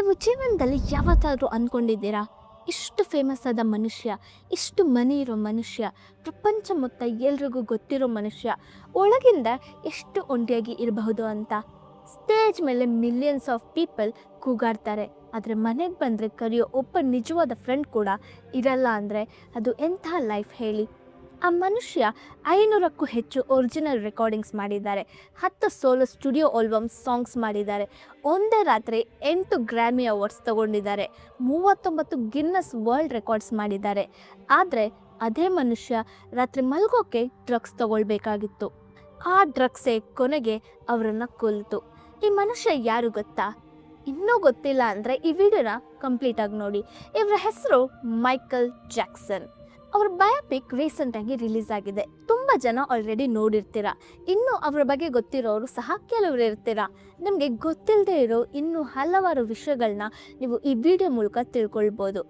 ನೀವು ಜೀವನದಲ್ಲಿ ಯಾವತ್ತಾದರೂ ಅಂದ್ಕೊಂಡಿದ್ದೀರಾ, ಇಷ್ಟು ಫೇಮಸ್ ಆದ ಮನುಷ್ಯ, ಇಷ್ಟು ಮನಿ ಇರೋ ಮನುಷ್ಯ, ಪ್ರಪಂಚ ಮೊತ್ತ ಎಲ್ರಿಗೂ ಗೊತ್ತಿರೋ ಮನುಷ್ಯ ಒಳಗಿಂದ ಎಷ್ಟು ಒಂಟಿಯಾಗಿ ಇರಬಹುದು ಅಂತ. ಸ್ಟೇಜ್ ಮೇಲೆ ಮಿಲಿಯನ್ಸ್ ಆಫ್ ಪೀಪಲ್ ಕೂಗಾಡ್ತಾರೆ, ಆದರೆ ಮನೆಗೆ ಬಂದರೆ ಕರೆಯೋ ಒಬ್ಬ ನಿಜವಾದ ಫ್ರೆಂಡ್ ಕೂಡ ಇರಲ್ಲ ಅಂದರೆ ಅದು ಎಂಥ ಲೈಫ್ ಹೇಳಿ. ಆ ಮನುಷ್ಯ 500ಕ್ಕೂ ಹೆಚ್ಚು ಒರಿಜಿನಲ್ ರೆಕಾರ್ಡಿಂಗ್ಸ್ ಮಾಡಿದ್ದಾರೆ, 10 ಸೋಲೋ ಸ್ಟುಡಿಯೋ ಆಲ್ಬಮ್ ಸಾಂಗ್ಸ್ ಮಾಡಿದ್ದಾರೆ, ಒಂದೇ ರಾತ್ರಿ 8 ಗ್ರಾಮಿ ಅವಾರ್ಡ್ಸ್ ತಗೊಂಡಿದ್ದಾರೆ, 39 ಗಿನ್ನಸ್ ವರ್ಲ್ಡ್ ರೆಕಾರ್ಡ್ಸ್ ಮಾಡಿದ್ದಾರೆ. ಆದರೆ ಅದೇ ಮನುಷ್ಯ ರಾತ್ರಿ ಮಲ್ಗೋಕೆ ಡ್ರಗ್ಸ್ ತಗೊಳ್ಬೇಕಾಗಿತ್ತು. ಆ ಡ್ರಗ್ಸೇ ಕೊನೆಗೆ ಅವರನ್ನು ಕೊಲ್ತು. ಈ ಮನುಷ್ಯ ಯಾರು ಗೊತ್ತಾ? ಇನ್ನೂ ಗೊತ್ತಿಲ್ಲ ಅಂದರೆ ಈ ವಿಡಿಯೋನ ಕಂಪ್ಲೀಟಾಗಿ ನೋಡಿ. ಇವರ ಹೆಸರು ಮೈಕಲ್ ಜಾಕ್ಸನ್. ಅವ್ರ ಬಯೋಪಿಕ್ ರೀಸೆಂಟಾಗಿ ರಿಲೀಸ್ ಆಗಿದೆ. ತುಂಬ ಜನ ಆಲ್ರೆಡಿ ನೋಡಿರ್ತೀರ. ಇನ್ನೂ ಅವರ ಬಗ್ಗೆ ಗೊತ್ತಿರೋರು ಸಹ ಕೆಲವರು ಇರ್ತೀರ. ನಿಮಗೆ ಗೊತ್ತಿಲ್ಲದೆ ಇರೋ ಇನ್ನೂ ಹಲವಾರು ವಿಷಯಗಳನ್ನ ನೀವು ಈ ವಿಡಿಯೋ ಮೂಲಕ ತಿಳ್ಕೊಳ್ಬೋದು.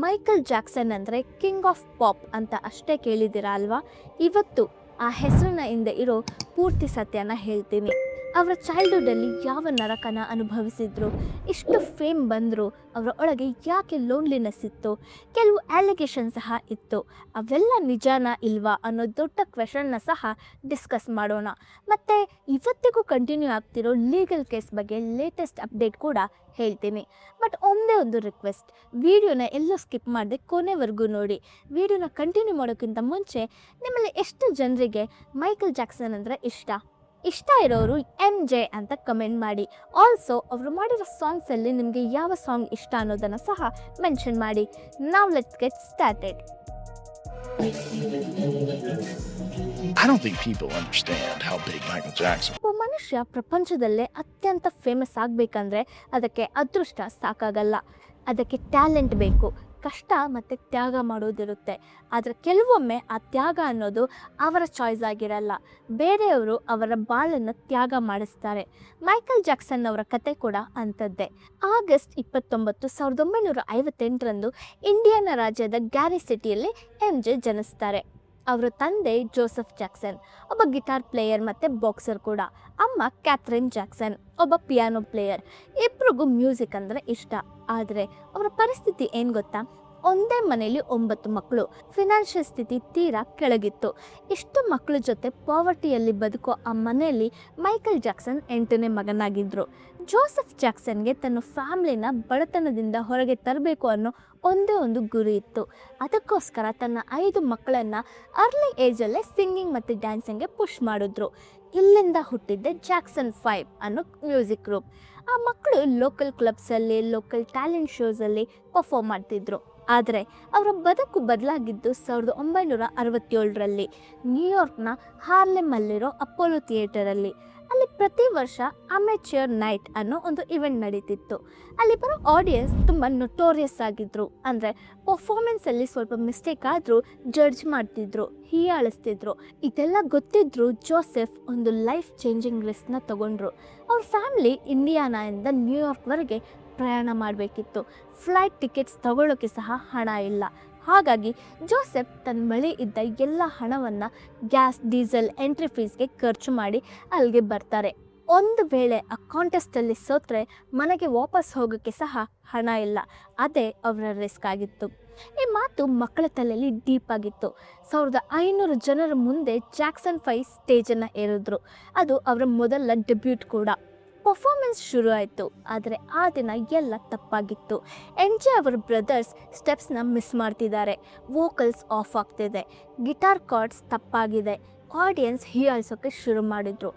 ಮೈಕಲ್ ಜಾಕ್ಸನ್ ಅಂದರೆ ಕಿಂಗ್ ಆಫ್ ಪಾಪ್ ಅಂತ ಅಷ್ಟೇ ಕೇಳಿದ್ದೀರಾ ಅಲ್ವಾ? ಇವತ್ತು ಆ ಹೆಸರಿನ ಹಿಂದೆ ಇರೋ ಪೂರ್ತಿ ಸತ್ಯನ ಹೇಳ್ತೀನಿ. ಅವರ ಚೈಲ್ಡ್ಹುಡ್ಡಲ್ಲಿ ಯಾವ ನರಕನ ಅನುಭವಿಸಿದ್ರು, ಇಷ್ಟು ಫೇಮ್ ಬಂದರು, ಅವರ ಒಳಗೆ ಯಾಕೆ ಲೋನ್ಲಿನೆಸ್ ಇತ್ತು, ಕೆಲವು ಅಲಿಗೇಷನ್ ಸಹ ಇತ್ತು. ಅವೆಲ್ಲ ನಿಜಾನ ಇಲ್ವಾ ಅನ್ನೋ ದೊಡ್ಡ ಕ್ವೆಶನ್ನ ಸಹ ಡಿಸ್ಕಸ್ ಮಾಡೋಣ. ಮತ್ತು ಇವತ್ತಿಗೂ ಕಂಟಿನ್ಯೂ ಆಗ್ತಿರೋ ಲೀಗಲ್ ಕೇಸ್ ಬಗ್ಗೆ ಲೇಟೆಸ್ಟ್ ಅಪ್ಡೇಟ್ ಕೂಡ ಹೇಳ್ತೀನಿ. ಬಟ್ ಒಂದೇ ಒಂದು ರಿಕ್ವೆಸ್ಟ್, ವಿಡಿಯೋನ ಎಲ್ಲೂ ಸ್ಕಿಪ್ ಮಾಡದೆ ಕೊನೆವರೆಗೂ ನೋಡಿ. ವಿಡಿಯೋನ ಕಂಟಿನ್ಯೂ ಮಾಡೋಕ್ಕಿಂತ ಮುಂಚೆ ನಿಮ್ಮಲ್ಲಿ ಎಷ್ಟು ಜನರಿಗೆ ಮೈಕಲ್ ಜಾಕ್ಸನ್ ಅಂದರೆ ಇಷ್ಟ ಇರೋರು MJ ಅಂತ ಕಮೆಂಟ್ ಮಾಡಿ. ಆಲ್ಸೋ ಅವರು ಮಾಡಿರೋ ಸಾಂಗ್ಸಲ್ಲಿ ನಿಮಗೆ ಯಾವ ಸಾಂಗ್ ಇಷ್ಟ ಅನ್ನೋದನ್ನು ಸಹ ಮೆನ್ಷನ್ ಮಾಡಿ. ನಾವ್ let's get started. I don't think people understand how big Michael Jackson. ಒಬ್ಬ ಮನುಷ್ಯ ಪ್ರಪಂಚದಲ್ಲೇ ಅತ್ಯಂತ ಫೇಮಸ್ ಆಗಬೇಕಂದ್ರೆ ಅದಕ್ಕೆ ಅದೃಷ್ಟ ಸಾಕಾಗಲ್ಲ, ಅದಕ್ಕೆ ಟ್ಯಾಲೆಂಟ್ ಬೇಕು, ಕಷ್ಟ ಮತ್ತು ತ್ಯಾಗ ಮಾಡೋದಿರುತ್ತೆ. ಆದರೆ ಕೆಲವೊಮ್ಮೆ ಆ ತ್ಯಾಗ ಅನ್ನೋದು ಅವರ ಚಾಯ್ಸ್ ಆಗಿರಲ್ಲ, ಬೇರೆಯವರು ಅವರ ಬಾಳನ್ನು ತ್ಯಾಗ ಮಾಡಿಸ್ತಾರೆ. ಮೈಕಲ್ ಜಾಕ್ಸನ್ ಅವರ ಕತೆ ಕೂಡ ಅಂಥದ್ದೇ. ಆಗಸ್ಟ್ 29, 1958ರಂದು ಇಂಡಿಯಾನಾ ರಾಜ್ಯದ ಗ್ಯಾರಿ ಸಿಟಿಯಲ್ಲಿ MJ ಜನಿಸ್ತಾರೆ. ಅವರ ತಂದೆ ಜೋಸೆಫ್ ಜಾಕ್ಸನ್ ಒಬ್ಬ ಗಿಟಾರ್ ಪ್ಲೇಯರ್ ಮತ್ತು ಬಾಕ್ಸರ್ ಕೂಡ. ಅಮ್ಮ ಕ್ಯಾಥರಿನ್ ಜಾಕ್ಸನ್ ಒಬ್ಬ ಪಿಯಾನೋ ಪ್ಲೇಯರ್. ಇಬ್ಬರಿಗೂ ಮ್ಯೂಸಿಕ್ ಅಂದರೆ ಇಷ್ಟ. ಆದರೆ ಅವರ ಪರಿಸ್ಥಿತಿ ಏನು ಗೊತ್ತಾ? ಒಂದೇ ಮನೆಯಲ್ಲಿ 9 ಮಕ್ಕಳು. ಫಿನಾನ್ಷಿಯಲ್ ಸ್ಥಿತಿ ತೀರಾ ಕೆಳಗಿತ್ತು. ಇಷ್ಟು ಮಕ್ಕಳ ಜೊತೆ ಪಾವರ್ಟಿಯಲ್ಲಿ ಬದುಕೋ ಆ ಮನೆಯಲ್ಲಿ ಮೈಕಲ್ ಜಾಕ್ಸನ್ 8ನೇ ಮಗನಾಗಿದ್ದರು. ಜೋಸೆಫ್ ಜಾಕ್ಸನ್ಗೆ ತನ್ನ ಫ್ಯಾಮ್ಲಿನ ಬಡತನದಿಂದ ಹೊರಗೆ ತರಬೇಕು ಅನ್ನೋ ಒಂದೇ ಒಂದು ಗುರಿ ಇತ್ತು. ಅದಕ್ಕೋಸ್ಕರ ತನ್ನ 5 ಮಕ್ಕಳನ್ನು ಅರ್ಲಿ ಏಜಲ್ಲೇ ಸಿಂಗಿಂಗ್ ಮತ್ತು ಡ್ಯಾನ್ಸಿಂಗ್ಗೆ ಪುಷ್ ಮಾಡಿದ್ರು. ಇಲ್ಲಿಂದ ಹುಟ್ಟಿದ್ದೆ ಜಾಕ್ಸನ್ 5 ಅನ್ನೋ ಮ್ಯೂಸಿಕ್ ಗ್ರೂಪ್. ಆ ಮಕ್ಕಳು ಲೋಕಲ್ ಕ್ಲಬ್ಸಲ್ಲಿ, ಲೋಕಲ್ ಟ್ಯಾಲೆಂಟ್ ಶೋಸಲ್ಲಿ ಪರ್ಫಾರ್ಮ್ ಮಾಡ್ತಿದ್ರು. ಆದರೆ ಅವರ ಬದುಕು ಬದಲಾಗಿದ್ದು 1967ರಲ್ಲಿ ನ್ಯೂಯಾರ್ಕ್ನ ಹಾರ್ಲೆಮಲ್ಲಿರೋ ಅಪೋಲೋ ಥಿಯೇಟರಲ್ಲಿ. ಅಲ್ಲಿ ಪ್ರತಿ ವರ್ಷ ಅಮೆಚೂರ್ ನೈಟ್ ಅನ್ನೋ ಒಂದು ಇವೆಂಟ್ ನಡೀತಿತ್ತು. ಅಲ್ಲಿ ಬರೋ ಆಡಿಯನ್ಸ್ ತುಂಬ ನೊಟೋರಿಯಸ್ ಆಗಿದ್ರು. ಅಂದರೆ ಪರ್ಫಾರ್ಮೆನ್ಸಲ್ಲಿ ಸ್ವಲ್ಪ ಮಿಸ್ಟೇಕ್ ಆದರೂ ಜಡ್ಜ್ ಮಾಡ್ತಿದ್ರು, ಹೀಯಾಳಿಸ್ತಿದ್ರು. ಇದೆಲ್ಲ ಗೊತ್ತಿದ್ರು ಜೋಸೆಫ್ ಒಂದು ಲೈಫ್ ಚೇಂಜಿಂಗ್ ರಿಸ್ಕ್ನ ತಗೊಂಡ್ರು. ಅವ್ರ ಫ್ಯಾಮಿಲಿ ಇಂಡಿಯಾನಾಯಿಂದ ನ್ಯೂಯಾರ್ಕ್ವರೆಗೆ ಪ್ರಯಾಣ ಮಾಡಬೇಕಿತ್ತು. ಫ್ಲೈಟ್ ಟಿಕೆಟ್ಸ್ ತಗೊಳ್ಳೋಕ್ಕೆ ಸಹ ಹಣ ಇಲ್ಲ. ಹಾಗಾಗಿ ಜೋಸೆಫ್ ತನ್ನ ಬಳಿ ಇದ್ದ ಎಲ್ಲ ಹಣವನ್ನು ಗ್ಯಾಸ್, ಡೀಸೆಲ್, ಎಂಟ್ರಿ ಫೀಸ್ಗೆ ಖರ್ಚು ಮಾಡಿ ಅಲ್ಲಿಗೆ ಬರ್ತಾರೆ. ಒಂದು ವೇಳೆ ಆ ಕಾಂಟೆಸ್ಟಲ್ಲಿ ಸೋತ್ರೆ ಮನೆಗೆ ವಾಪಸ್ ಹೋಗೋಕ್ಕೆ ಸಹ ಹಣ ಇಲ್ಲ. ಅದೇ ಅವರ ರಿಸ್ಕ್ ಆಗಿತ್ತು. ಈ ಮಾತು ಮಕ್ಕಳ ತಲೆಯಲ್ಲಿ ಡೀಪ್ ಆಗಿತ್ತು. 1500 ಜನರ ಮುಂದೆ ಜಾಕ್ಸನ್ 5 ಸ್ಟೇಜನ್ನು ಏರಿದ್ರು. ಅದು ಅವರ ಮೊದಲ ಡೆಬ್ಯೂಟ್ ಕೂಡ. ಪರ್ಫಾರ್ಮೆನ್ಸ್ ಶುರು ಆಯಿತು. ಆದರೆ ಆ ದಿನ ಎಲ್ಲ ತಪ್ಪಾಗಿತ್ತು. MJ ಅವರ ಬ್ರದರ್ಸ್ ಸ್ಟೆಪ್ಸ್ನ ಮಿಸ್ ಮಾಡ್ತಿದ್ದಾರೆ, ವೋಕಲ್ಸ್ ಆಫ್ ಆಗ್ತಿದೆ, ಗಿಟಾರ್ ಕಾರ್ಡ್ಸ್ ತಪ್ಪಾಗಿದೆ. ಆಡಿಯನ್ಸ್ ಹೀಯಾಳಿಸೋಕ್ಕೆ ಶುರು ಮಾಡಿದರು.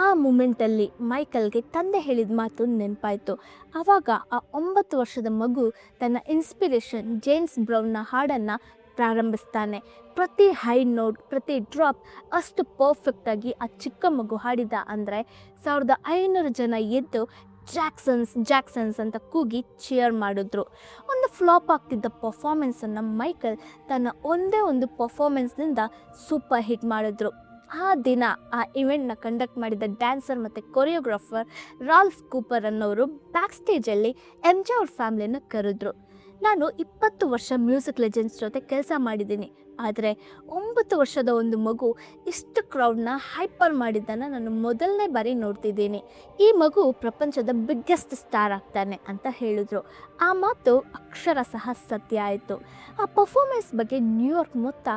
ಆ ಮೂಮೆಂಟಲ್ಲಿ ಮೈಕಲ್ಗೆ ತಂದೆ ಹೇಳಿದ ಮಾತು ನೆನಪಾಯಿತು. ಆವಾಗ ಆ 9 ವರ್ಷದ ಮಗು ತನ್ನ ಇನ್ಸ್ಪಿರೇಷನ್ ಜೇಮ್ಸ್ ಬ್ರೌನ್ನ ಹಾಡನ್ನು ಪ್ರಾರಂಭಿಸ್ತಾನೆ. ಪ್ರತಿ ಹೈ ನೋಟ್, ಪ್ರತಿ ಡ್ರಾಪ್ ಅಷ್ಟು ಪರ್ಫೆಕ್ಟಾಗಿ ಆ ಚಿಕ್ಕ ಮಗು ಹಾಡಿದ ಅಂದರೆ 1500 ಜನ ಎದ್ದು ಜಾಕ್ಸನ್ಸ್ ಅಂತ ಕೂಗಿ ಚಿಯರ್ ಮಾಡಿದ್ರು. ಒಂದು ಫ್ಲಾಪ್ ಆಗ್ತಿದ್ದ ಪರ್ಫಾರ್ಮೆನ್ಸನ್ನು ಮೈಕಲ್ ತನ್ನ ಒಂದೇ ಒಂದು ಪರ್ಫಾರ್ಮೆನ್ಸ್ನಿಂದ ಸೂಪರ್ ಹಿಟ್ ಮಾಡಿದ್ರು. ಆ ದಿನ ಆ ಇವೆಂಟ್ನ ಕಂಡಕ್ಟ್ ಮಾಡಿದ ಡ್ಯಾನ್ಸರ್ ಮತ್ತು ಕೊರಿಯೋಗ್ರಾಫರ್ ರಾಲ್ಫ್ ಕೂಪರ್ ಅನ್ನೋರು ಬ್ಯಾಕ್ ಸ್ಟೇಜಲ್ಲಿ MJ ಅವ್ರ ಫ್ಯಾಮ್ಲಿನ ಕರೆದ್ರು. ನಾನು 20 ವರ್ಷ ಮ್ಯೂಸಿಕ್ ಲೆಜೆಂಡ್ಸ್ ಜೊತೆ ಕೆಲಸ ಮಾಡಿದ್ದೀನಿ, ಆದರೆ 9 ವರ್ಷದ ಒಂದು ಮಗು ಇಷ್ಟು ಕ್ರೌಡ್ನ ಹೈಪರ್ ಮಾಡಿದ್ದನ್ನು ನಾನು ಮೊದಲನೇ ಬಾರಿ ನೋಡ್ತಿದ್ದೀನಿ. ಈ ಮಗು ಪ್ರಪಂಚದ ಬಿಗ್ಗೆಸ್ಟ್ ಸ್ಟಾರ್ ಆಗ್ತಾನೆ ಅಂತ ಹೇಳಿದ್ರು. ಆ ಮಾತು ಅಕ್ಷರಶಃ ಸತ್ಯ ಆಯಿತು. ಆ ಪರ್ಫಾರ್ಮೆನ್ಸ್ ಬಗ್ಗೆ ನ್ಯೂಯಾರ್ಕ್ ಮೊತ್ತ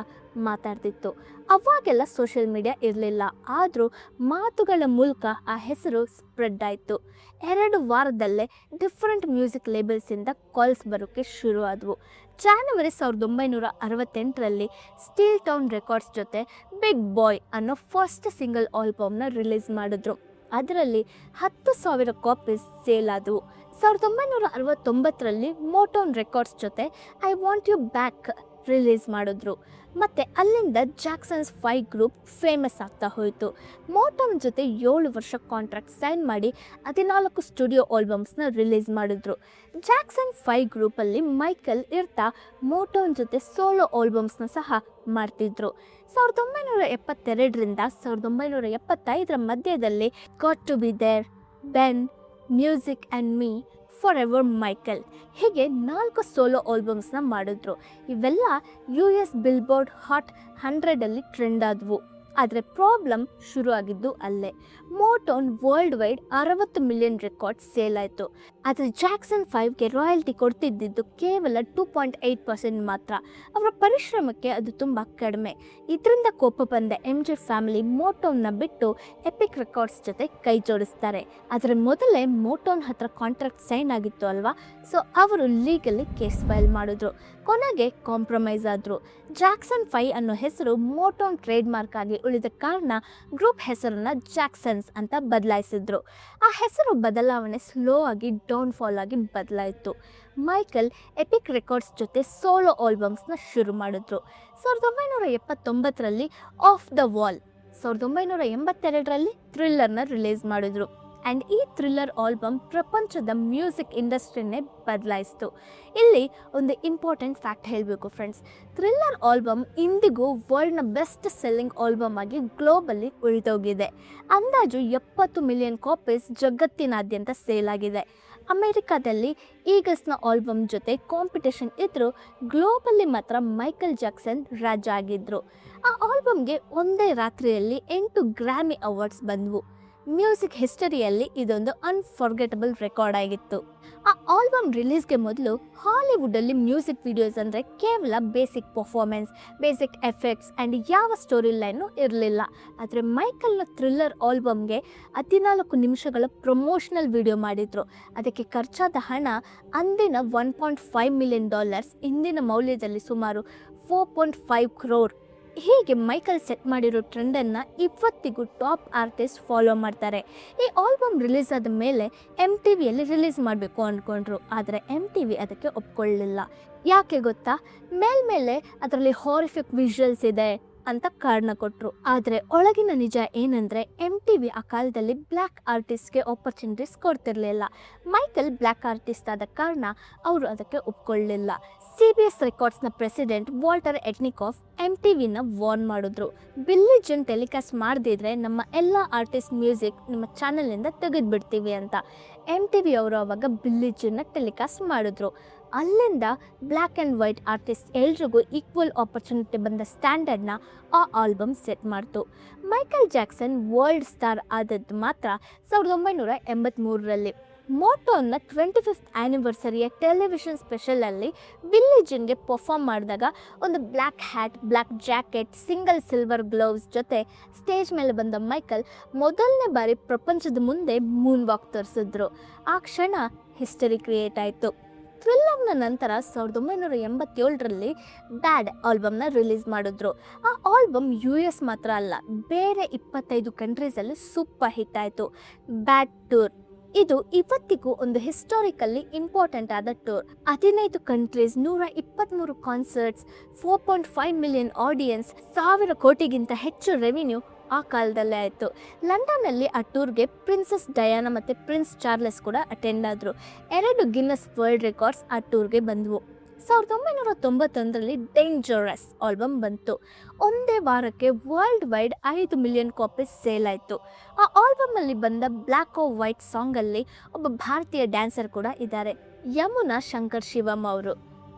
ಮಾತಾಡ್ತಿತ್ತು. ಅವಾಗೆಲ್ಲ ಸೋಷಿಯಲ್ ಮೀಡಿಯಾ ಇರಲಿಲ್ಲ, ಆದರೂ ಮಾತುಗಳ ಮೂಲಕ ಆ ಹೆಸರು ಸ್ಪ್ರೆಡ್ ಆಯಿತು. 2 ವಾರದಲ್ಲೇ ಡಿಫ್ರೆಂಟ್ ಮ್ಯೂಸಿಕ್ ಲೇಬಲ್ಸಿಂದ ಕಾಲ್ಸ್ ಬರೋಕ್ಕೆ ಶುರು ಆದವು. ಜಾನ್ವರಿ 1968ರಲ್ಲಿ ಸ್ಟೀಲ್ ಟೌನ್ ರೆಕಾರ್ಡ್ಸ್ ಜೊತೆ ಬಿಗ್ ಬಾಯ್ ಅನ್ನೋ ಫಸ್ಟ್ ಸಿಂಗಲ್ ಆಲ್ಬಮ್ನ ರಿಲೀಸ್ ಮಾಡಿದ್ರು. ಅದರಲ್ಲಿ 10,000 ಕಾಪೀಸ್ ಸೇಲ್ ಆದವು. 1969ರಲ್ಲಿ ಮೋಟೌನ್ ರೆಕಾರ್ಡ್ಸ್ ಜೊತೆ I want you back release ಮಾಡಿದ್ರು. ಮತ್ತು ಅಲ್ಲಿಂದ ಜಾಕ್ಸನ್ಸ್ 5 ಗ್ರೂಪ್ ಫೇಮಸ್ ಆಗ್ತಾ ಹೋಯಿತು. ಮೋಟೌನ್ ಜೊತೆ 7 ವರ್ಷ ಕಾಂಟ್ರಾಕ್ಟ್ ಸೈನ್ ಮಾಡಿ 14 ಸ್ಟುಡಿಯೋ ಆಲ್ಬಮ್ಸ್ನ ರಿಲೀಸ್ ಮಾಡಿದ್ರು. ಜಾಕ್ಸನ್ 5 ಗ್ರೂಪಲ್ಲಿ ಮೈಕಲ್ ಇರ್ತಾ ಮೋಟೌನ್ ಜೊತೆ ಸೋಲೋ ಆಲ್ಬಮ್ಸ್ನ ಸಹ ಮಾಡ್ತಿದ್ರು. 1972ರಿಂದ 1975ರ ಮಧ್ಯದಲ್ಲಿ got to be there, Ben, music and me, forever Michael ಹೀಗೆ 4 ಸೋಲೋ ಆಲ್ಬಮ್ಸ್ನ ಮಾಡಿದ್ರು. ಇವೆಲ್ಲ US ಬಿಲ್ಬೋರ್ಡ್ ಹಾಟ್ 100ಅಲ್ಲಿ ಟ್ರೆಂಡ್ ಆದವು. ಆದರೆ ಪ್ರಾಬ್ಲಮ್ ಶುರು ಆಗಿದ್ದು ಅಲ್ಲೇ. Motown world wide 60 million record sale ಆಯಿತು. ಆದರೆ ಜಾಕ್ಸನ್ 5ಗೆ ರಾಯಲ್ಟಿ ಕೊಡ್ತಿದ್ದಿದ್ದು ಕೇವಲ 2.8% ಮಾತ್ರ. ಅವರ ಪರಿಶ್ರಮಕ್ಕೆ ಅದು ತುಂಬ ಕಡಿಮೆ. ಇದರಿಂದ ಕೋಪ ಬಂದ MJ ಫ್ಯಾಮಿಲಿ ಮೋಟೌನ್ನ ಬಿಟ್ಟು ಎಪಿಕ್ ರೆಕಾರ್ಡ್ಸ್ ಜೊತೆ ಕೈ ಜೋಡಿಸ್ತಾರೆ. ಆದರೆ ಮೊದಲೇ ಮೋಟೌನ್ ಹತ್ರ ಕಾಂಟ್ರಾಕ್ಟ್ ಸೈನ್ ಆಗಿತ್ತು ಅಲ್ವಾ, ಸೊ ಅವರು ಲೀಗಲಿ ಕೇಸ್ ಫೈಲ್ ಮಾಡಿದ್ರು. ಕೊನೆಗೆ ಕಾಂಪ್ರಮೈಸ್ ಆದರು. ಜಾಕ್ಸನ್ 5 ಅನ್ನೋ ಹೆಸರು ಮೋಟೌನ್ ಟ್ರೇಡ್ ಮಾರ್ಕ್ ಆಗಿ ಉಳಿದ ಕಾರಣ ಗ್ರೂಪ್ ಹೆಸರನ್ನು ಜಾಕ್ಸನ್ಸ್ ಅಂತ ಬದಲಾಯಿಸಿದ್ರು. ಆ ಹೆಸರು ಬದಲಾವಣೆ ಸ್ಲೋ ಆಗಿ ಡೌನ್ಫಾಲ್ ಆಗಿ ಬದಲಾಯಿತು. ಮೈಕಲ್ ಎಪಿಕ್ ರೆಕಾರ್ಡ್ಸ್ ಜೊತೆ ಸೋಲೋ ಆಲ್ಬಮ್ಸ್ನ ಶುರು ಮಾಡಿದ್ರು. 1979ರಲ್ಲಿ ಆಫ್ ದ ವಾಲ್, 1982ರಲ್ಲಿ ಥ್ರಿಲ್ಲರ್ನ ರಿಲೀಸ್ ಮಾಡಿದ್ರು. ಆ್ಯಂಡ್ ಈ ಥ್ರಿಲ್ಲರ್ ಆಲ್ಬಮ್ ಪ್ರಪಂಚದ ಮ್ಯೂಸಿಕ್ ಇಂಡಸ್ಟ್ರಿನೇ ಬದಲಾಯಿಸ್ತು. ಇಲ್ಲಿ ಒಂದು ಇಂಪಾರ್ಟೆಂಟ್ ಫ್ಯಾಕ್ಟ್ ಹೇಳಬೇಕು ಫ್ರೆಂಡ್ಸ್. ಥ್ರಿಲ್ಲರ್ ಆಲ್ಬಮ್ ಇಂದಿಗೂ ವರ್ಲ್ಡ್ನ ಬೆಸ್ಟ್ ಸೆಲ್ಲಿಂಗ್ ಆಲ್ಬಮ್ ಆಗಿ ಗ್ಲೋಬಲಿ ಉಳಿದೋಗಿದೆ. ಅಂದಾಜು 70 ಮಿಲಿಯನ್ ಕಾಪೀಸ್ ಜಗತ್ತಿನಾದ್ಯಂತ ಸೇಲ್ ಆಗಿದೆ. ಅಮೆರಿಕಾದಲ್ಲಿ ಈಗಲ್ಸ್ನ ಆಲ್ಬಮ್ ಜೊತೆ ಕಾಂಪಿಟೇಷನ್ ಇದ್ದರೂ ಗ್ಲೋಬಲ್ಲಿ ಮಾತ್ರ ಮೈಕಲ್ ಜಾಕ್ಸನ್ ರಾಜ ಆಗಿದ್ದರು. ಆ ಆಲ್ಬಮ್ಗೆ ಒಂದೇ ರಾತ್ರಿಯಲ್ಲಿ 8 ಗ್ರಾಮಿ ಅವಾರ್ಡ್ಸ್ ಬಂದವು. ಮ್ಯೂಸಿಕ್ ಹಿಸ್ಟರಿಯಲ್ಲಿ ಇದೊಂದು ಅನ್ಫರ್ಗೆಟಬಲ್ ರೆಕಾರ್ಡ್ ಆಗಿತ್ತು. ಆ ಆಲ್ಬಮ್ ರಿಲೀಸ್ಗೆ ಮೊದಲು ಹಾಲಿವುಡ್ಡಲ್ಲಿ ಮ್ಯೂಸಿಕ್ ವಿಡಿಯೋಸ್ ಅಂದರೆ ಕೇವಲ basic performance, basic effects and ಯಾವ ಸ್ಟೋರಿ ಲೈನು ಇರಲಿಲ್ಲ. ಆದರೆ ಮೈಕಲ್ನ ಥ್ರಿಲ್ಲರ್ ಆಲ್ಬಮ್ಗೆ 14 ನಿಮಿಷಗಳ ಪ್ರಮೋಷನಲ್ ವಿಡಿಯೋ ಮಾಡಿದರು. ಅದಕ್ಕೆ ಖರ್ಚಾದ ಹಣ ಅಂದಿನ $1.5 ಮಿಲಿಯನ್, ಇಂದಿನ ಮೌಲ್ಯದಲ್ಲಿ ಸುಮಾರು 4.5 crore. ಹೀಗೆ ಮೈಕಲ್ ಸೆಟ್ ಮಾಡಿರೋ ಟ್ರೆಂಡನ್ನು ಇವತ್ತಿಗೂ ಟಾಪ್ ಆರ್ಟಿಸ್ಟ್ ಫಾಲೋ ಮಾಡ್ತಾರೆ. ಈ ಆಲ್ಬಮ್ ರಿಲೀಸ್ ಆದ ಮೇಲೆ MTVಯಲ್ಲಿ ರಿಲೀಸ್ ಮಾಡಬೇಕು ಅಂದ್ಕೊಂಡ್ರು. ಆದರೆ MTV ಅದಕ್ಕೆ ಒಪ್ಕೊಳ್ಳಲಿಲ್ಲ. ಯಾಕೆ ಗೊತ್ತಾ? ಮೇಲ್ಮೇಲೆ ಅದರಲ್ಲಿ ಹಾರಿಫಿಕ್ ವಿಜುವಲ್ಸ್ ಇದೆ ಅಂತ ಕಾರಣ ಕೊಟ್ಟರು. ಆದರೆ ಒಳಗಿನ ನಿಜ ಏನಂದರೆ MTV ಆ ಕಾಲದಲ್ಲಿ ಬ್ಲ್ಯಾಕ್ ಆರ್ಟಿಸ್ಟ್ಗೆ ಆಪರ್ಚುನಿಟೀಸ್ ಕೊಡ್ತಿರಲಿಲ್ಲ. ಮೈಕಲ್ ಬ್ಲ್ಯಾಕ್ ಆರ್ಟಿಸ್ಟ್ ಆದ ಕಾರಣ ಅವರು ಅದಕ್ಕೆ ಒಪ್ಕೊಳ್ಳಲಿಲ್ಲ. CBS ರೆಕಾರ್ಡ್ಸ್ನ ಪ್ರೆಸಿಡೆಂಟ್ ವಾಲ್ಟರ್ ಎಟ್ನಿಕಾಫ್ MTVನ ವಾರ್ನ್ ಮಾಡಿದ್ರು, ಬಿಲ್ಲಿ ಜೀನ್ ಟೆಲಿಕಾಸ್ಟ್ ಮಾಡದಿದ್ರೆ ನಮ್ಮ ಎಲ್ಲ ಆರ್ಟಿಸ್ಟ್ ಮ್ಯೂಸಿಕ್ ನಿಮ್ಮ ಚಾನಲಿಂದ ತೆಗೆದುಬಿಡ್ತೀವಿ ಅಂತ. MTV ಅವರು ಅವಾಗ ಬಿಲ್ಲಿ ಜೀನ್ನ ಟೆಲಿಕಾಸ್ಟ್ ಮಾಡಿದ್ರು. ಅಲ್ಲಿಂದ ಬ್ಲ್ಯಾಕ್ ಆ್ಯಂಡ್ ವೈಟ್ ಆರ್ಟಿಸ್ಟ್ ಎಲ್ರಿಗೂ ಈಕ್ವಲ್ ಆಪರ್ಚುನಿಟಿ ಬಂದ ಸ್ಟ್ಯಾಂಡರ್ಡ್ನ ಆ ಆಲ್ಬಮ್ ಸೆಟ್ ಮಾಡ್ತು. ಮೈಕಲ್ ಜಾಕ್ಸನ್ ವರ್ಲ್ಡ್ ಸ್ಟಾರ್ ಆದದ್ದು ಮಾತ್ರ 1983ರಲ್ಲಿ. ಮೋಟೌನ್ನ 25th ಆ್ಯನಿವರ್ಸರಿಯ ಟೆಲಿವಿಷನ್ ಸ್ಪೆಷಲಲ್ಲಿ ಬಿಲ್ಲಿ ಜೀನ್ಗೆ ಪರ್ಫಾರ್ಮ್ ಮಾಡಿದಾಗ ಒಂದು black hat, black jacket, single silver gloves ಜೊತೆ ಸ್ಟೇಜ್ ಮೇಲೆ ಬಂದ ಮೈಕಲ್ ಮೊದಲನೇ ಬಾರಿ ಪ್ರಪಂಚದ ಮುಂದೆ ಮೂನ್ ವಾಕ್ ತೋರಿಸಿದ್ರು. ಆ ಕ್ಷಣ ಹಿಸ್ಟರಿ ಕ್ರಿಯೇಟ್ ಆಯಿತು. ಥ್ರಿಲ್ಲರ್ನ ನಂತರ 1987ರಲ್ಲಿ ಬ್ಯಾಡ್ ಆಲ್ಬಮ್ನ ರಿಲೀಸ್ ಮಾಡಿದ್ರು. ಆ ಆಲ್ಬಮ್ US ಮಾತ್ರ ಅಲ್ಲ, ಬೇರೆ 25 ಕಂಟ್ರೀಸಲ್ಲಿ ಸೂಪರ್ ಹಿಟ್ ಆಯಿತು. ಬ್ಯಾಡ್ ಟೂರ್ ಇದು ಇವತ್ತಿಗೂ ಒಂದು ಹಿಸ್ಟಾರಿಕಲ್ಲಿ ಇಂಪಾರ್ಟೆಂಟ್ ಆದ tour. 15 countries, 123 concerts, 4.5 million audience, 1000 ಕೋಟಿಗಿಂತ ಹೆಚ್ಚು ರೆವಿನ್ಯೂ ಆ ಕಾಲದಲ್ಲೇ ಆಯಿತು. ಲಂಡನ್ನಲ್ಲಿ ಆ ಟೂರ್ಗೆ ಪ್ರಿನ್ಸೆಸ್ ಡಯಾನಾ ಮತ್ತು ಪ್ರಿನ್ಸ್ ಚಾರ್ಲೆಸ್ ಕೂಡ ಅಟೆಂಡ್ ಆದರು. 2 ಗಿನ್ನಸ್ ವರ್ಲ್ಡ್ ರೆಕಾರ್ಡ್ಸ್ ಆ ಟೂರ್ಗೆ ಬಂದವು. 1991ರಲ್ಲಿ ಡೇಂಜರಸ್ ಆಲ್ಬಮ್ ಬಂತು. ಒಂದೇ ವಾರಕ್ಕೆ world wide 5 million copies sale ಆಯಿತು. ಆ ಆಲ್ಬಮಲ್ಲಿ ಬಂದ ಬ್ಲ್ಯಾಕ್ ಆರ್ ವೈಟ್ ಸಾಂಗಲ್ಲಿ ಒಬ್ಬ ಭಾರತೀಯ ಡ್ಯಾನ್ಸರ್ ಕೂಡ ಇದ್ದಾರೆ, ಯಮುನಾ ಶಂಕರ್ ಶಿವಮ್ ಅವರು.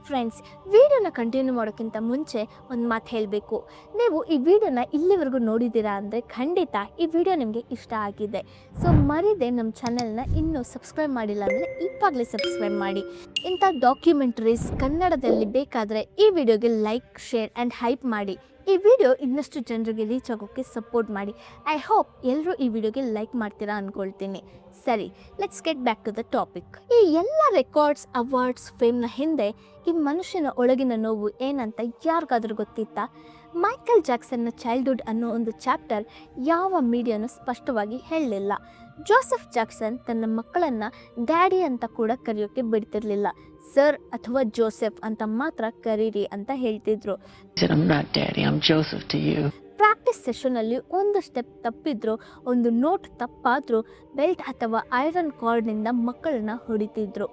ಫ್ರೆಂಡ್ಸ್, ವಿಡಿಯೋನ ಕಂಟಿನ್ಯೂ ಮಾಡೋಕ್ಕಿಂತ ಮುಂಚೆ ಒಂದು ಮಾತು ಹೇಳಬೇಕು. ನೀವು ಈ ವಿಡಿಯೋನ ಇಲ್ಲಿವರೆಗೂ ನೋಡಿದ್ದೀರಾ ಅಂದರೆ ಖಂಡಿತ ಈ ವಿಡಿಯೋ ನಿಮಗೆ ಇಷ್ಟ ಆಗಿದೆ. ಸೊ ಮರೀದೆ ನಮ್ಮ ಚಾನೆಲ್ನ ಇನ್ನೂ ಸಬ್ಸ್ಕ್ರೈಬ್ ಮಾಡಿಲ್ಲ ಅಂದರೆ ಇವಾಗಲೇ ಸಬ್ಸ್ಕ್ರೈಬ್ ಮಾಡಿ. ಇಂಥ ಡಾಕ್ಯುಮೆಂಟರೀಸ್ ಕನ್ನಡದಲ್ಲಿ ಬೇಕಾದರೆ ಈ ವಿಡಿಯೋಗೆ ಲೈಕ್, ಶೇರ್ ಆ್ಯಂಡ್ ಹೈಪ್ ಮಾಡಿ. ಈ ವಿಡಿಯೋ ಇನ್ನಷ್ಟು ಜನರಿಗೆ ರೀಚ್ ಆಗೋಕ್ಕೆ ಸಪೋರ್ಟ್ ಮಾಡಿ. ಐ ಹೋಪ್ ಎಲ್ಲರೂ ಈ ವಿಡಿಯೋಗೆ ಲೈಕ್ ಮಾಡ್ತೀರಾ ಅಂದ್ಕೊಳ್ತೀನಿ. ಸರಿ, let's get back to the topic. ಈ ಎಲ್ಲ ರೆಕಾರ್ಡ್ಸ್, ಅವಾರ್ಡ್ಸ್, ಫೇಮ್ನ ಹಿಂದೆ ಈ ಮನುಷ್ಯನ ಒಳಗಿನ ನೋವು ಏನಂತ ಯಾರಿಗಾದ್ರೂ ಗೊತ್ತಿತ್ತಾ? ಮೈಕಲ್ ಜಾಕ್ಸನ್ನ ಚೈಲ್ಡ್ಹುಡ್ ಅನ್ನೋ ಒಂದು ಚಾಪ್ಟರ್ ಯಾವ ಮೀಡಿಯಾನು ಸ್ಪಷ್ಟವಾಗಿ ಹೇಳಲಿಲ್ಲ. ಜೋಸೆಫ್ ಜಾಕ್ಸನ್ ತನ್ನ ಮಕ್ಕಳನ್ನು ಡ್ಯಾಡಿ ಅಂತ ಕೂಡ ಕರೆಯೋಕ್ಕೆ ಬಿಡ್ತಿರ್ಲಿಲ್ಲ. ಸರ್ ಅಥವಾ ಜೋಸೆಫ್ ಅಂತ ಮಾತ್ರ ಕರೀರಿ ಅಂತ ಹೇಳ್ತಿದ್ರು. I'm not daddy, I'm Joseph to you. Practice ಸೆಷನಲ್ಲಿ ಒಂದು ಸ್ಟೆಪ್ ತಪ್ಪಿದ್ರು, ಒಂದು ನೋಟ್ ತಪ್ಪಾದರೂ ಬೆಲ್ಟ್ ಅಥವಾ ಐರನ್ ಕಾರ್ಡ್ನಿಂದ ಮಕ್ಕಳನ್ನ ಹೊಡಿತಿದ್ರು.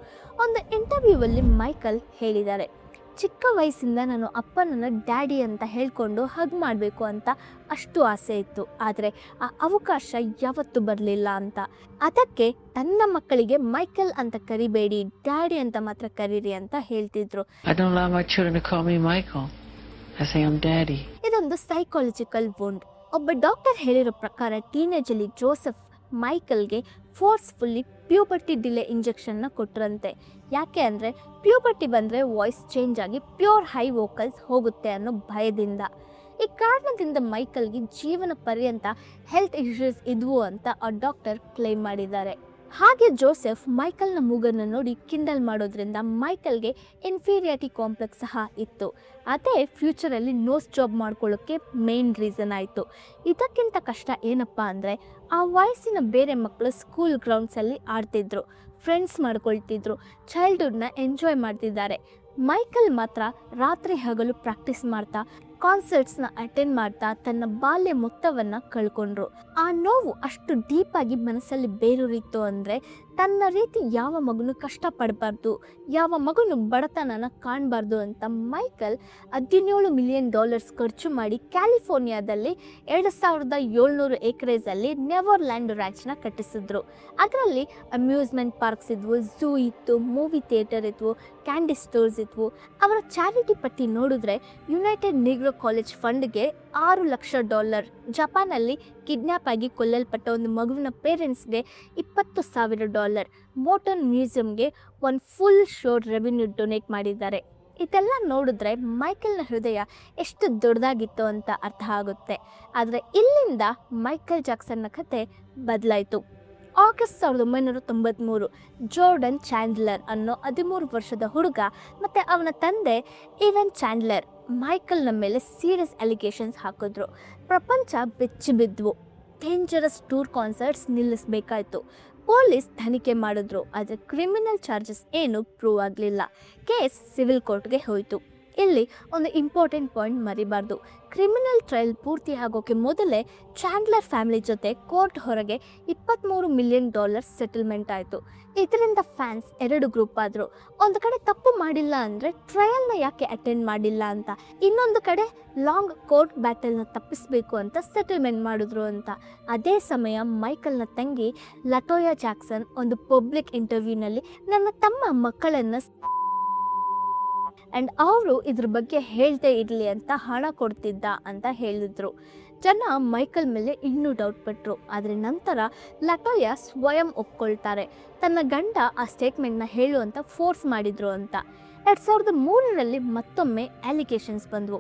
ಒಂದು ಇಂಟರ್ವ್ಯೂವಲ್ಲಿ ಮೈಕಲ್ ಹೇಳಿದ್ದಾರೆ, ಚಿಕ್ಕ ವಯಸ್ಸಿಂದ ನಾನು ಅಪ್ಪನನ್ನು ಡ್ಯಾಡಿ ಅಂತ ಹೇಳ್ಕೊಂಡು ಹಗ್ ಮಾಡಬೇಕು ಅಂತ ಅಷ್ಟು ಆಸೆ ಇತ್ತು, ಆದರೆ ಆ ಅವಕಾಶ ಯಾವತ್ತೂ ಬರಲಿಲ್ಲ ಅಂತ. ಅದಕ್ಕೆ ತನ್ನ ಮಕ್ಕಳಿಗೆ ಮೈಕಲ್ ಅಂತ ಕರಿಬೇಡಿ, ಡ್ಯಾಡಿ ಅಂತ ಮಾತ್ರ ಕರೀರಿ ಅಂತ ಹೇಳ್ತಿದ್ರು. I don't allow my children to call me Michael. I say I'm daddy. ಇದೊಂದು ಸೈಕಾಲಜಿಕಲ್ ವುಂಡ್. ಒಬ್ಬ ಡಾಕ್ಟರ್ ಹೇಳಿರೋ ಪ್ರಕಾರ ಟೀನೇಜಲ್ಲಿ ಜೋಸೆಫ್ ಮೈಕಲ್ಗೆ ಫೋರ್ಸ್ಫುಲ್ಲಿ ಪ್ಯೂಬರ್ಟಿ ಡಿಲೇ ಇಂಜೆಕ್ಷನ್ನ ಕೊಟ್ಟರಂತೆ. ಯಾಕೆ ಅಂದರೆ ಪ್ಯೂಬರ್ಟಿ ಬಂದರೆ ವಾಯ್ಸ್ ಚೇಂಜ್ ಆಗಿ ಪ್ಯೂರ್ ಹೈ ವೋಕಲ್ಸ್ ಹೋಗುತ್ತೆ ಅನ್ನೋ ಭಯದಿಂದ. ಈ ಕಾರಣದಿಂದ ಮೈಕಲ್ಗೆ ಜೀವನ ಪರ್ಯಂತ ಹೆಲ್ತ್ ಇಶ್ಯೂಸ್ ಇದ್ವು ಅಂತ ಆ ಡಾಕ್ಟರ್ ಕ್ಲೈಮ್ ಮಾಡಿದ್ದಾರೆ. ಹಾಗೆ ಜೋಸೆಫ್ ಮೈಕಲ್ನ ಮೂಗನ್ನು ನೋಡಿ ಕಿಂಡಲ್ ಮಾಡೋದ್ರಿಂದ ಮೈಕಲ್ಗೆ ಇನ್ಫೀರಿಯಾರಿಟಿ ಕಾಂಪ್ಲೆಕ್ಸ್ ಸಹ ಇತ್ತು. ಅದೇ ಫ್ಯೂಚರಲ್ಲಿ ನೋಸ್ ಜಾಬ್ ಮಾಡ್ಕೊಳ್ಳೋಕ್ಕೆ ಮೇನ್ ರೀಸನ್ ಆಯಿತು. ಇದಕ್ಕಿಂತ ಕಷ್ಟ ಏನಪ್ಪ ಅಂದರೆ ಆ ವಯಸ್ಸಿನ ಬೇರೆ ಮಕ್ಕಳು ಸ್ಕೂಲ್ ಗ್ರೌಂಡ್ಸಲ್ಲಿ ಆಡ್ತಿದ್ರು, ಫ್ರೆಂಡ್ಸ್ ಮಾಡ್ಕೊಳ್ತಿದ್ರು, ಚೈಲ್ಡ್ಹುಡ್ನ ಎಂಜಾಯ್ ಮಾಡ್ತಿದ್ದಾರೆ. ಮೈಕಲ್ ಮಾತ್ರ ರಾತ್ರಿ ಹಗಲು ಪ್ರಾಕ್ಟೀಸ್ ಮಾಡ್ತಾ, ಕಾನ್ಸರ್ಟ್ಸ್ನ ಅಟೆಂಡ್ ಮಾಡ್ತಾ ತನ್ನ ಬಾಲ್ಯ ಮೊತ್ತವನ್ನು ಕಳ್ಕೊಂಡ್ರು. ಆ ನೋವು ಅಷ್ಟು ಡೀಪಾಗಿ ಮನಸ್ಸಲ್ಲಿ ಬೇರೂರಿತ್ತು ಅಂದರೆ ತನ್ನ ರೀತಿ ಯಾವ ಮಗನು ಕಷ್ಟಪಡಬಾರ್ದು, ಯಾವ ಮಗನು ಬಡತನನ ಕಾಣಬಾರ್ದು ಅಂತ ಮೈಕಲ್ $17 ಮಿಲಿಯನ್ ಖರ್ಚು ಮಾಡಿ ಕ್ಯಾಲಿಫೋರ್ನಿಯಾದಲ್ಲಿ 2700 ಎಕರೆಸಲ್ಲಿ ನೆವರ್ಲ್ಯಾಂಡ್ ರ್ಯಾಂಚ್ನ ಕಟ್ಟಿಸಿದ್ರು. ಅದರಲ್ಲಿ ಅಮ್ಯೂಸ್ಮೆಂಟ್ ಪಾರ್ಕ್ಸ್ ಇದ್ವು, ಝೂ ಇತ್ತು, ಮೂವಿ ಥಿಯೇಟರ್ ಇದ್ವು, ಕ್ಯಾಂಡಿ ಸ್ಟೋರ್ಸ್ ಇದ್ವು. ಅವರ ಚಾರಿಟಿ ಪಟ್ಟಿ ನೋಡಿದ್ರೆ ಯುನೈಟೆಡ್ ನೀಗ್ರೋ ಕಾಲೇಜ್ ಫಂಡ್ಗೆ $6 ಲಕ್ಷ, ಜಪಾನಲ್ಲಿ ಕಿಡ್ನ್ಯಾಪ್ ಆಗಿ ಕೊಲ್ಲಲ್ಪಟ್ಟ ಒಂದು ಮಗುವಿನ ಪೇರೆಂಟ್ಸ್ಗೆ $20,000, ಮೋಟರ್ ಮ್ಯೂಸಿಯಂಗೆ ಒಂದು ಫುಲ್ ಶೋ ರೆವಿನ್ಯೂ ಡೊನೇಟ್ ಮಾಡಿದ್ದಾರೆ. ಇದೆಲ್ಲ ನೋಡಿದ್ರೆ ಮೈಕಲ್ನ ಹೃದಯ ಎಷ್ಟು ದೊಡ್ಡದಾಗಿತ್ತು ಅಂತ ಅರ್ಥ ಆಗುತ್ತೆ. ಆದರೆ ಇಲ್ಲಿಂದ ಮೈಕಲ್ ಜಾಕ್ಸನ್ನ ಕತೆ ಬದಲಾಯಿತು. ಆಗಸ್ಟ್ 1993 ಜೋರ್ಡನ್ ಚಾಂಡ್ಲರ್ ಅನ್ನೋ 13 ವರ್ಷದ ಹುಡುಗ ಮತ್ತು ಅವನ ತಂದೆ ಈವನ್ ಚಾಂಡ್ಲರ್ ಮೈಕಲ್ನ ಮೇಲೆ ಸೀರಿಯಸ್ ಅಲಿಗೇಷನ್ಸ್ ಹಾಕಿದ್ರು. ಪ್ರಪಂಚ ಬೆಚ್ಚಿ ಬಿದ್ವು. ಡೇಂಜರಸ್ ಟೂರ್ ಕಾನ್ಸರ್ಟ್ಸ್ ನಿಲ್ಲಿಸಬೇಕಾಯಿತು. ಪೊಲೀಸ್ ತನಿಖೆ ಮಾಡಿದ್ರು, ಆದರೆ ಕ್ರಿಮಿನಲ್ ಚಾರ್ಜಸ್ ಏನೂ ಪ್ರೂವ್ ಆಗಲಿಲ್ಲ. ಕೇಸ್ ಸಿವಿಲ್ ಕೋರ್ಟ್ಗೆ ಹೋಯಿತು. ಇಲ್ಲಿ ಒಂದು ಇಂಪಾರ್ಟೆಂಟ್ ಪಾಯಿಂಟ್ ಮರಿಬಾರ್ದು. ಕ್ರಿಮಿನಲ್ ಟ್ರಯಲ್ ಪೂರ್ತಿ ಆಗೋಕ್ಕೆ ಮೊದಲೇ ಚಾಂಡ್ಲರ್ ಫ್ಯಾಮಿಲಿ ಜೊತೆ ಕೋರ್ಟ್ ಹೊರಗೆ $23 ಮಿಲಿಯನ್ ಸೆಟಲ್ಮೆಂಟ್ ಆಯಿತು. ಇದರಿಂದ ಫ್ಯಾನ್ಸ್ 2 ಗ್ರೂಪ್ ಆದರು. ಒಂದು ಕಡೆ ತಪ್ಪು ಮಾಡಿಲ್ಲ ಅಂದರೆ ಟ್ರಯಲ್ನ ಯಾಕೆ ಅಟೆಂಡ್ ಮಾಡಿಲ್ಲ ಅಂತ, ಇನ್ನೊಂದು ಕಡೆ ಲಾಂಗ್ ಕೋರ್ಟ್ ಬ್ಯಾಟಲ್ನ ತಪ್ಪಿಸಬೇಕು ಅಂತ ಸೆಟಲ್ಮೆಂಟ್ ಮಾಡಿದ್ರು ಅಂತ. ಅದೇ ಸಮಯ ಮೈಕಲ್ನ ತಂಗಿ ಲಟೋಯಾ ಜಾಕ್ಸನ್ ಒಂದು ಪಬ್ಲಿಕ್ ಇಂಟರ್ವ್ಯೂನಲ್ಲಿ ನನ್ನ ತಮ್ಮ ಮಕ್ಕಳನ್ನು ಆ್ಯಂಡ್ ಅವರು ಇದ್ರ ಬಗ್ಗೆ ಹೇಳ್ತೇ ಇರಲಿ ಅಂತ ಹಣ ಕೊಡ್ತಿದ್ದ ಅಂತ ಹೇಳಿದ್ರು. ಜನ ಮೈಕಲ್ ಮೇಲೆ ಇನ್ನೂ ಡೌಟ್ ಪಟ್ಟರು. ಆದರೆ ನಂತರ ಲಟೋಯಾ ಸ್ವಯಂ ಒಪ್ಕೊಳ್ತಾರೆ, ತನ್ನ ಗಂಡ ಆ ಸ್ಟೇಟ್ಮೆಂಟ್ನ ಹೇಳು ಅಂತ ಫೋರ್ಸ್ ಮಾಡಿದ್ರು ಅಂತ. 2003ರಲ್ಲಿ ಮತ್ತೊಮ್ಮೆ ಅಲಿಗೇಷನ್ಸ್ ಬಂದವು.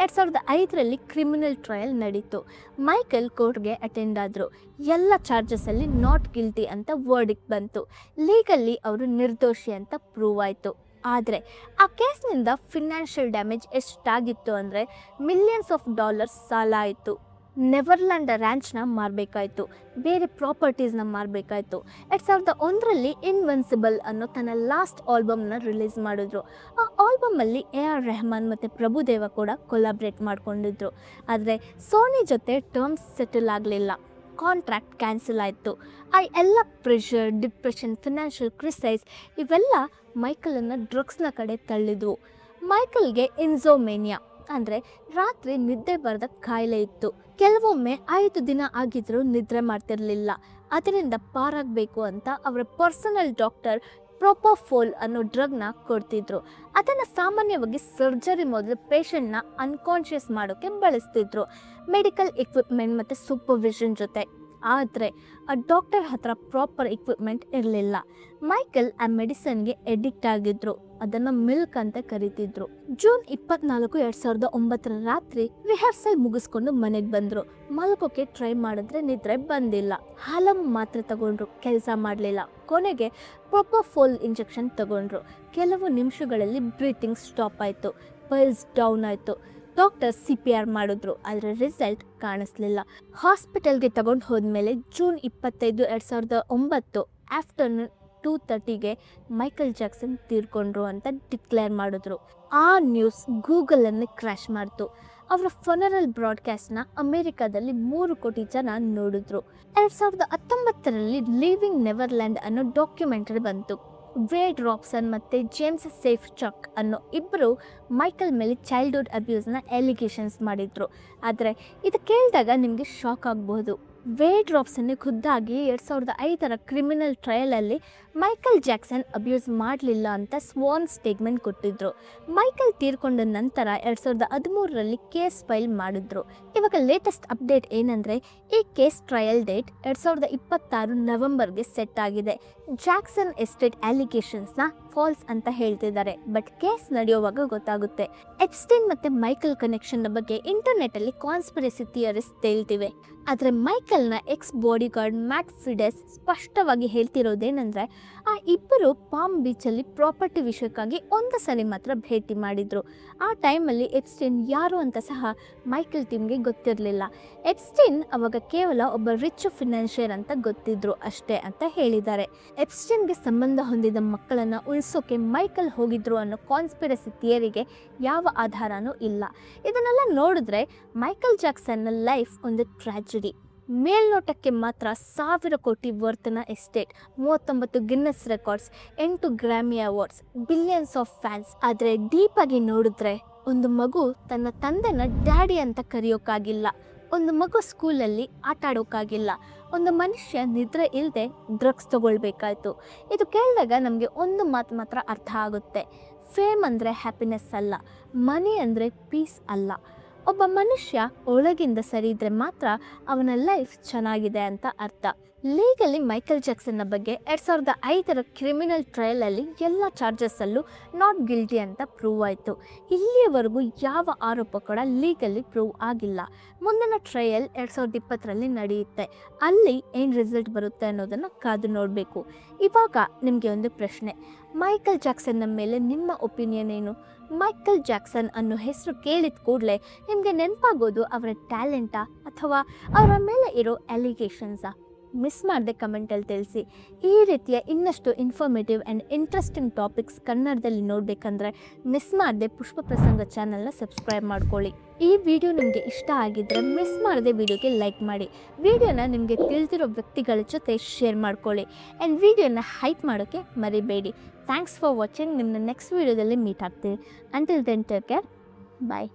2005ರಲ್ಲಿ ಕ್ರಿಮಿನಲ್ ಟ್ರಯಲ್ ನಡೀತು. ಮೈಕಲ್ ಕೋರ್ಟ್ಗೆ ಅಟೆಂಡ್ ಆದರು. ಎಲ್ಲ ಚಾರ್ಜಸಲ್ಲಿ ನಾಟ್ ಗಿಲ್ಟಿ ಅಂತ ವರ್ಡಿಕ್ಟ್ ಬಂತು. ಲೀಗಲ್ಲಿ ಅವರು ನಿರ್ದೋಷಿ ಅಂತ ಪ್ರೂವ್ ಆಯಿತು. ಆದರೆ ಆ ಕೇಸ್ನಿಂದ ಫಿನಾನ್ಷಿಯಲ್ ಡ್ಯಾಮೇಜ್ ಎಷ್ಟಾಗಿತ್ತು ಅಂದರೆ $ಮಿಲಿಯನ್ಸ್ ಸಾಲ ಆಯಿತು. ನೆವರ್ಲ್ಯಾಂಡ್ ರ್ಯಾಂಚ್ನ ಮಾರಬೇಕಾಯಿತು, ಬೇರೆ ಪ್ರಾಪರ್ಟೀಸ್ನ ಮಾರಬೇಕಾಯಿತು. 2001ರಲ್ಲಿ ಇನ್ವಿನ್ಸಿಬಲ್ ಅನ್ನೋ ತನ್ನ ಲಾಸ್ಟ್ ಆಲ್ಬಮ್ನ ರಿಲೀಸ್ ಮಾಡಿದ್ರು. ಆ ಆಲ್ಬಮಲ್ಲಿ AR ರೆಹಮಾನ್ ಮತ್ತು ಪ್ರಭುದೇವ ಕೂಡ ಕೊಲಾಬ್ರೇಟ್ ಮಾಡ್ಕೊಂಡಿದ್ರು. ಆದರೆ ಸೋನಿ ಜೊತೆ ಟರ್ಮ್ಸ್ ಸೆಟಲ್ ಆಗಲಿಲ್ಲ, ಕಾಂಟ್ರಾಕ್ಟ್ ಕ್ಯಾನ್ಸಲ್ ಆಯಿತು. ಆ ಎಲ್ಲ ಪ್ರೆಷರ್, ಡಿಪ್ರೆಷನ್, ಫಿನಾನ್ಷಿಯಲ್ ಕ್ರಿಸೈಸ್ ಇವೆಲ್ಲ ಮೈಕಲನ್ನು ಡ್ರಗ್ಸ್ನ ಕಡೆ ತಳ್ಳಿದ್ವು. ಮೈಕಲ್ಗೆ ಇನ್ಸೋಮೇನಿಯಾ ಅಂದರೆ ರಾತ್ರಿ ನಿದ್ದೆ ಬರದ ಕಾಯಿಲೆ ಇತ್ತು. ಕೆಲವೊಮ್ಮೆ 5 ದಿನ ಆಗಿದ್ರೂ ನಿದ್ರೆ ಮಾಡ್ತಿರಲಿಲ್ಲ. ಅದರಿಂದ ಪಾರಾಗಬೇಕು ಅಂತ ಅವರ ಪರ್ಸನಲ್ ಡಾಕ್ಟರ್ ಪ್ರೊಪೋಫೋಲ್ ಅನ್ನೋ ಡ್ರಗ್ನ ಕೊಡ್ತಿದ್ರು. ಅದನ್ನು ಸಾಮಾನ್ಯವಾಗಿ ಸರ್ಜರಿ ಮೊದಲು ಪೇಷಂಟ್ನ ಅನ್ಕಾನ್ಷಿಯಸ್ ಮಾಡೋಕ್ಕೆ ಬಳಸ್ತಿದ್ರು, ಮೆಡಿಕಲ್ ಎಕ್ವಿಪ್ಮೆಂಟ್ ಮತ್ತು ಸೂಪರ್ವಿಷನ್ ಜೊತೆ. ಆದರೆ ಆ ಡಾಕ್ಟರ್ ಹತ್ರ ಪ್ರಾಪರ್ ಎಕ್ವಿಪ್ಮೆಂಟ್ ಇರಲಿಲ್ಲ. ಮೈಕಲ್ ಆ ಮೆಡಿಸನ್ಗೆ ಎಡಿಕ್ಟ್ ಆಗಿದ್ರು. ಅದನ್ನು ಮಿಲ್ಕ್ ಅಂತ ಕರಿತಿದ್ರು. ಜೂನ್ 24, 2009 ರಾತ್ರಿ ರಿಹರ್ಸಲ್ ಮುಗಿಸ್ಕೊಂಡು ಮನೆಗೆ ಬಂದರು. ಮಲ್ಕೋಕೆ ಟ್ರೈ ಮಾಡಿದ್ರೆ ನಿದ್ರೆ ಬಂದಿಲ್ಲ. ಹಲವು ಮಾತ್ರೆ ತಗೊಂಡ್ರು, ಕೆಲಸ ಮಾಡಲಿಲ್ಲ. ಕೊನೆಗೆ ಪ್ರೊಪೋಫೋಲ್ ಇಂಜೆಕ್ಷನ್ ತಗೊಂಡ್ರು. ಕೆಲವು ನಿಮಿಷಗಳಲ್ಲಿ ಬ್ರೀತಿಂಗ್ ಸ್ಟಾಪ್ ಆಯಿತು, ಪಲ್ಸ್ ಡೌನ್ ಆಯಿತು. ಡಾಕ್ಟರ್ CPR ಮಾಡಿದ್ರು, ಆದರೆ ರಿಸಲ್ಟ್ ಕಾಣಿಸ್ಲಿಲ್ಲ. ಹಾಸ್ಪಿಟಲ್ಗೆ ತಗೊಂಡು ಹೋದ್ಮೇಲೆ ಜೂನ್ 25, 2009 ಆಫ್ಟರ್ನೂನ್ 2:30ಗೆ ಮೈಕಲ್ ಜಾಕ್ಸನ್ ತೀರ್ಕೊಂಡ್ರು ಅಂತ ಡಿಕ್ಲೇರ್ ಮಾಡಿದ್ರು. ಆ ನ್ಯೂಸ್ ಗೂಗಲನ್ನು ಕ್ರ್ಯಾಶ್ ಮಾಡ್ತು. ಅವರ ಫನರಲ್ ಬ್ರಾಡ್ಕಾಸ್ಟ್ನ ಅಮೆರಿಕಾದಲ್ಲಿ 3 ಕೋಟಿ ಜನ ನೋಡಿದ್ರು. 2019ರಲ್ಲಿ ಲಿವಿಂಗ್ ನೆವರ್ಲ್ಯಾಂಡ್ ಅನ್ನೋ ಡಾಕ್ಯುಮೆಂಟರಿ ಬಂತು. ವೇಡ್ ರಾಬ್ಸನ್ ಮತ್ತು ಜೇಮ್ಸ್ ಸೇಫ್ಚಕ್ ಅನ್ನೋ ಇಬ್ಬರು ಮೈಕಲ್ ಮೇಲೆ ಚೈಲ್ಡ್ಹುಡ್ ಅಬ್ಯೂಸ್ನ ಎಲಿಗೇಷನ್ಸ್ ಮಾಡಿದ್ರು. ಆದರೆ ಇದು ಕೇಳಿದಾಗ ನಿಮಗೆ ಶಾಕ್ ಆಗಬಹುದು. ವೇಡ್ ರಾಬ್ಸನ್ನೇ ಖುದ್ದಾಗಿ 2005ರ ಕ್ರಿಮಿನಲ್ ಟ್ರಯಲಲ್ಲಿ ಮೈಕಲ್ ಜಾಕ್ಸನ್ ಅಬ್ಯೂಸ್ ಮಾಡಲಿಲ್ಲ ಅಂತ ಸ್ವಾನ್ ಸ್ಟೇಟ್ಮೆಂಟ್ ಕೊಟ್ಟಿದ್ರು. ಮೈಕಲ್ ತೀರ್ಕೊಂಡ ನಂತರ 2013ರಲ್ಲಿ ಕೇಸ್ ಫೈಲ್ ಮಾಡಿದ್ರು. ಇವಾಗ ಲೇಟೆಸ್ಟ್ ಅಪ್ಡೇಟ್ ಏನಂದರೆ, ಈ ಕೇಸ್ ಟ್ರಯಲ್ ಡೇಟ್ 2026 ನವೆಂಬರ್ಗೆ ಸೆಟ್ ಆಗಿದೆ. ಜಾಕ್ಸನ್ ಎಸ್ಟೇಟ್ ಅಲಿಗೇಷನ್ಸ್ನ ಫಾಲ್ಸ್ ಅಂತ ಹೇಳ್ತಿದ್ದಾರೆ, ಬಟ್ ಕೇಸ್ ನಡೆಯುವಾಗ ಗೊತ್ತಾಗುತ್ತೆ. ಎಪ್ಸ್ಟೈನ್ ಮತ್ತು ಮೈಕಲ್ ಕನೆಕ್ಷನ್ನ ಬಗ್ಗೆ ಇಂಟರ್ನೆಟ್ಟಲ್ಲಿ ಕಾನ್ಸ್ಪಿರಸಿ ಥಿಯರೀಸ್ ತೇಲ್ತಿವೆ. ಆದರೆ ಮೈಕಲ್ನ ಎಕ್ಸ್ ಬಾಡಿಗಾರ್ಡ್ ಮ್ಯಾಟ್ ಫಿಡೆಸ್ ಸ್ಪಷ್ಟವಾಗಿ ಹೇಳ್ತಿರೋದೇನೆಂದರೆ, ಆ ಇಬ್ಬರು ಪಾಮ್ ಬೀಚಲ್ಲಿ ಪ್ರಾಪರ್ಟಿ ವಿಷಯಕ್ಕಾಗಿ ಒಂದು ಸಲ ಮಾತ್ರ ಭೇಟಿ ಮಾಡಿದರು. ಆ ಟೈಮಲ್ಲಿ ಎಪ್ಸ್ಟೈನ್ ಯಾರು ಅಂತ ಸಹ ಮೈಕಲ್ ಟೀಮ್ಗೆ ಗೊತ್ತಿರಲಿಲ್ಲ. ಎಪ್ಸ್ಟೈನ್ ಅವಾಗ ಕೇವಲ ಒಬ್ಬ ರಿಚ್ ಫಿನಾನ್ಷಿಯರ್ ಅಂತ ಗೊತ್ತಿದ್ರು ಅಷ್ಟೇ ಅಂತ ಹೇಳಿದ್ದಾರೆ. ಎಪ್ಸ್ಟೈನ್ಗೆ ಸಂಬಂಧ ಹೊಂದಿದ ಮಕ್ಕಳನ್ನು ಉಳಿಸೋಕೆ ಮೈಕಲ್ ಹೋಗಿದ್ರು ಅನ್ನೋ ಕಾನ್ಸ್ಪಿರಸಿ ಥಿಯರಿಗೆ ಯಾವ ಆಧಾರನೂ ಇಲ್ಲ. ಇದನ್ನೆಲ್ಲ ನೋಡಿದ್ರೆ ಮೈಕಲ್ ಜಾಕ್ಸನ್ನ ಲೈಫ್ ಒಂದು ಟ್ರ್ಯಾಜಿಡಿ. ಮೇಲ್ನೋಟಕ್ಕೆ ಮಾತ್ರ 1000 ಕೋಟಿ ವರ್ತ್ನ estate, 39 Guinness records, 8 Grammy awards, billions of fans. ಆದರೆ ಡೀಪಾಗಿ ನೋಡಿದ್ರೆ ಒಂದು ಮಗು ತನ್ನ ತಂದೆನ ಡ್ಯಾಡಿ ಅಂತ ಕರೆಯೋಕ್ಕಾಗಿಲ್ಲ. ಒಂದು ಮಗು ಸ್ಕೂಲಲ್ಲಿ ಆಟ ಆಡೋಕ್ಕಾಗಿಲ್ಲ. ಒಂದು ಮನುಷ್ಯ ನಿದ್ರೆ ಇಲ್ಲದೆ ಡ್ರಗ್ಸ್ ತಗೊಳ್ಬೇಕಾಯ್ತು. ಇದು ಕೇಳಿದಾಗ ನಮಗೆ ಒಂದು ಮಾತು ಮಾತ್ರ ಅರ್ಥ ಆಗುತ್ತೆ. ಫೇಮ್ ಅಂದರೆ ಹ್ಯಾಪಿನೆಸ್ ಅಲ್ಲ, ಮನಿ ಅಂದರೆ ಪೀಸ್ ಅಲ್ಲ. ಒಬ್ಬ ಮನುಷ್ಯ ಒಳಗಿಂದ ಸರಿ ಇದ್ದರೆ ಮಾತ್ರ ಅವನ ಲೈಫ್ ಚೆನ್ನಾಗಿದೆ ಅಂತ ಅರ್ಥ. ಲೀಗಲಿ ಮೈಕಲ್ ಜಾಕ್ಸನ್ನ ಬಗ್ಗೆ 2005ರ ಕ್ರಿಮಿನಲ್ ಟ್ರಯಲಲ್ಲಿ ಎಲ್ಲ ಚಾರ್ಜಸ್ಸಲ್ಲೂ ನಾಟ್ ಗಿಲ್ಟಿ ಅಂತ ಪ್ರೂವ್ ಆಯಿತು. ಇಲ್ಲಿಯವರೆಗೂ ಯಾವ ಆರೋಪ ಕೂಡ ಲೀಗಲಿ ಪ್ರೂವ್ ಆಗಿಲ್ಲ. ಮುಂದಿನ ಟ್ರಯಲ್ 2020ರಲ್ಲಿ ನಡೆಯುತ್ತೆ. ಅಲ್ಲಿ ಏನು ರಿಸಲ್ಟ್ ಬರುತ್ತೆ ಅನ್ನೋದನ್ನು ಕಾದು ನೋಡಬೇಕು. ಇವಾಗ ನಿಮಗೆ ಒಂದು ಪ್ರಶ್ನೆ, ಮೈಕಲ್ ಜಾಕ್ಸನ್ನ ಮೇಲೆ ನಿಮ್ಮ ಒಪಿನಿಯನ್ ಏನು? ಮೈಕಲ್ ಜಾಕ್ಸನ್ ಅನ್ನೋ ಹೆಸರು ಕೇಳಿದ ಕೂಡಲೇ ನಿಮಗೆ ನೆನಪಾಗೋದು ಅವರ ಟ್ಯಾಲೆಂಟಾ ಅಥವಾ ಅವರ ಮೇಲೆ ಇರೋ ಅಲಿಗೇಷನ್ಸಾ? ಮಿಸ್ ಮಾಡದೆ ಕಮೆಂಟಲ್ಲಿ ತಿಳಿಸಿ. ಈ ರೀತಿಯ ಇನ್ನಷ್ಟು ಇನ್ಫಾರ್ಮೇಟಿವ್ ಆ್ಯಂಡ್ ಇಂಟ್ರೆಸ್ಟಿಂಗ್ ಟಾಪಿಕ್ಸ್ ಕನ್ನಡದಲ್ಲಿ ನೋಡಬೇಕಂದ್ರೆ ಮಿಸ್ ಮಾಡದೆ ಪುಷ್ಪ ಪ್ರಸಂಗ ಚಾನಲ್ನ ಸಬ್ಸ್ಕ್ರೈಬ್ ಮಾಡ್ಕೊಳ್ಳಿ. ಈ ವಿಡಿಯೋ ನಿಮಗೆ ಇಷ್ಟ ಆಗಿದ್ದರೆ ಮಿಸ್ ಮಾಡದೆ ವಿಡಿಯೋಗೆ ಲೈಕ್ ಮಾಡಿ. ವಿಡಿಯೋನ ನಿಮಗೆ ತಿಳಿದಿರೋ ವ್ಯಕ್ತಿಗಳ ಜೊತೆ ಶೇರ್ ಮಾಡ್ಕೊಳ್ಳಿ. ಆ್ಯಂಡ್ ವಿಡಿಯೋನ ಹೈಪ್ ಮಾಡೋಕ್ಕೆ ಮರಿಬೇಡಿ. Thanks for watching. ನಿಮ್ಮ ನೆಕ್ಸ್ಟ್ ವಿಡಿಯೋದಲ್ಲಿ ಮೀಟ್ ಆಗ್ತೀವಿ. Until then take care. ಬಾಯ್.